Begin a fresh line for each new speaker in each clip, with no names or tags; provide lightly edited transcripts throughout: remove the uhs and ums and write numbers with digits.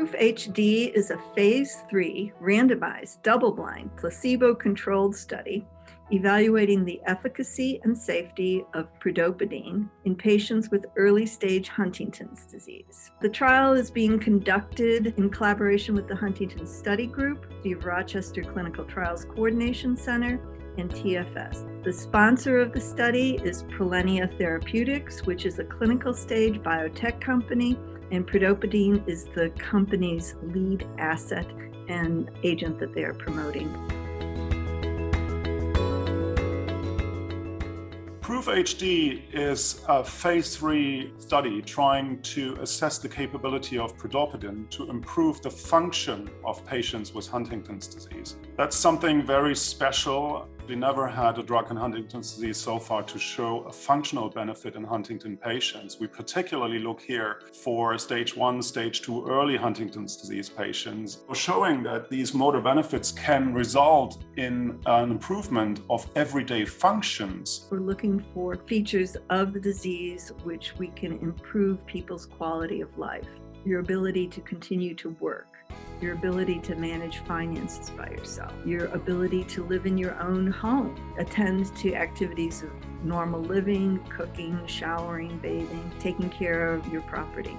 PROOFHD is a phase 3 randomized, double-blind, placebo-controlled study evaluating the efficacy and safety of pridopidine in patients with early-stage Huntington's disease. The trial is being conducted in collaboration with the Huntington Study Group, the Rochester Clinical Trials Coordination Center, and TFS. The sponsor of the study is Prolentia Therapeutics, which is a clinical stage biotech company, and pridopidine is the company's lead asset and agent that they are promoting.
PROOFHD is a phase 3 study trying to assess the capability of pridopidine to improve the function of patients with Huntington's disease. That's something very special. We never had a drug in Huntington's disease so far to show a functional benefit in Huntington patients. We particularly look here for stage 1, stage 2 early Huntington's disease patients, showing that these motor benefits can result in an improvement of everyday functions.
We're looking for features of the disease which we can improve people's quality of life. Your ability to continue to work, your ability to manage finances by yourself, your ability to live in your own home, attend to activities of normal living, cooking, showering, bathing, taking care of your property.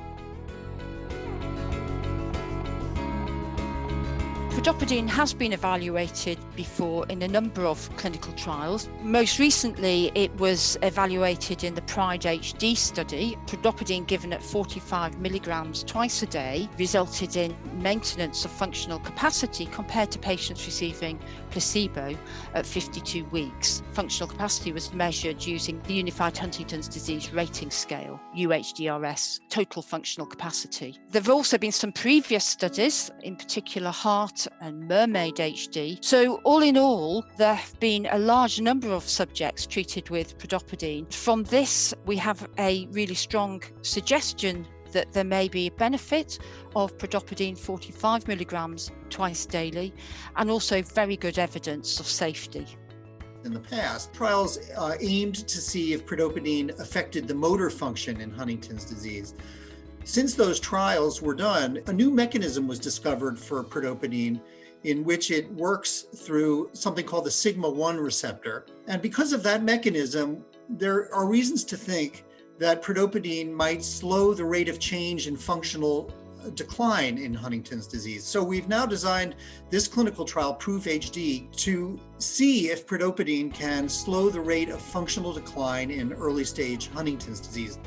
Pridopidine has been evaluated before in a number of clinical trials. Most recently, it was evaluated in the PROOFHD study. Pridopidine given at 45 milligrams twice a day resulted in maintenance of functional capacity compared to patients receiving placebo at 52 weeks. Functional capacity was measured using the Unified Huntington's Disease Rating Scale, UHDRS, total functional capacity. There have also been some previous studies, in particular heart and Mermaid HD. So all in all, there have been a large number of subjects treated with pridopidine. From this, we have a really strong suggestion that there may be a benefit of pridopidine 45 milligrams twice daily, and also very good evidence of safety.
In the past, trials aimed to see if pridopidine affected the motor function in Huntington's disease. Since those trials were done, a new mechanism was discovered for pridopidine in which it works through something called the sigma-1 receptor. And because of that mechanism, there are reasons to think that pridopidine might slow the rate of change in functional decline in Huntington's disease. So we've now designed this clinical trial, PROOFHD, to see if pridopidine can slow the rate of functional decline in early stage Huntington's disease.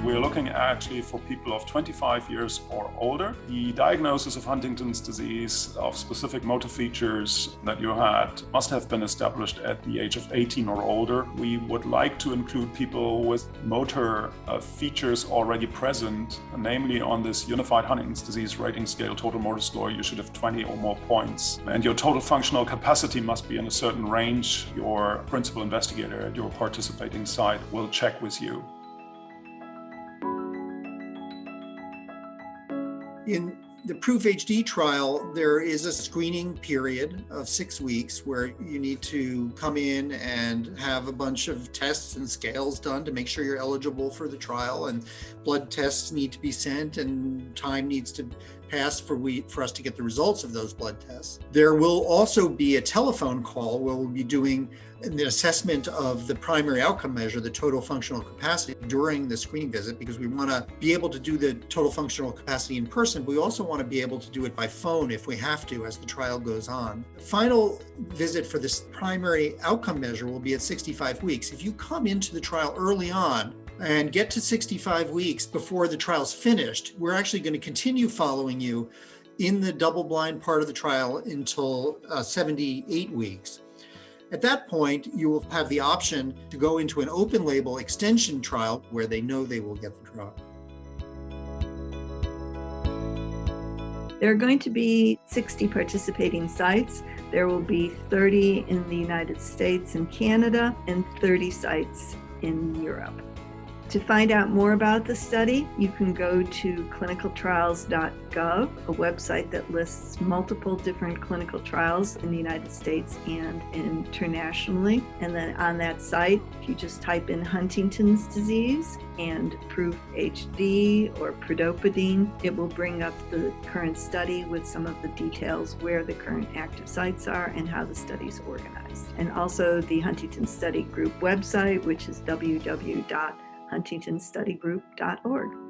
We're looking actually for people of 25 years or older. The diagnosis of Huntington's disease of specific motor features that you had must have been established at the age of 18 or older. We would like to include people with motor features already present, namely on this Unified Huntington's Disease Rating Scale, total motor score, you should have 20 or more points. And your total functional capacity must be in a certain range. Your principal investigator at your participating site will check with you.
In the PROOFHD trial, there is a screening period of 6 weeks where you need to come in and have a bunch of tests and scales done to make sure you're eligible for the trial, and blood tests need to be sent and time needs to pass for us to get the results of those blood tests. There will also be a telephone call where we'll be doing an assessment of the primary outcome measure, the total functional capacity, during the screening visit, because we want to be able to do the total functional capacity in person. But we also want to be able to do it by phone if we have to as the trial goes on. The final visit for this primary outcome measure will be at 65 weeks. If you come into the trial early on and get to 65 weeks before the trial's finished, we're actually going to continue following you in the double-blind part of the trial until 78 weeks. At that point, you will have the option to go into an open-label extension trial where they know they will get the drug.
There are going to be 60 participating sites. There will be 30 in the United States and Canada and 30 sites in Europe. To find out more about the study, you can go to clinicaltrials.gov, a website that lists multiple different clinical trials in the United States and internationally. And then on that site, if you just type in Huntington's disease and PROOFHD or pridopidine, it will bring up the current study with some of the details where the current active sites are and how the study is organized. And also the Huntington Study Group website, which is www.huntingtonstudygroup.org.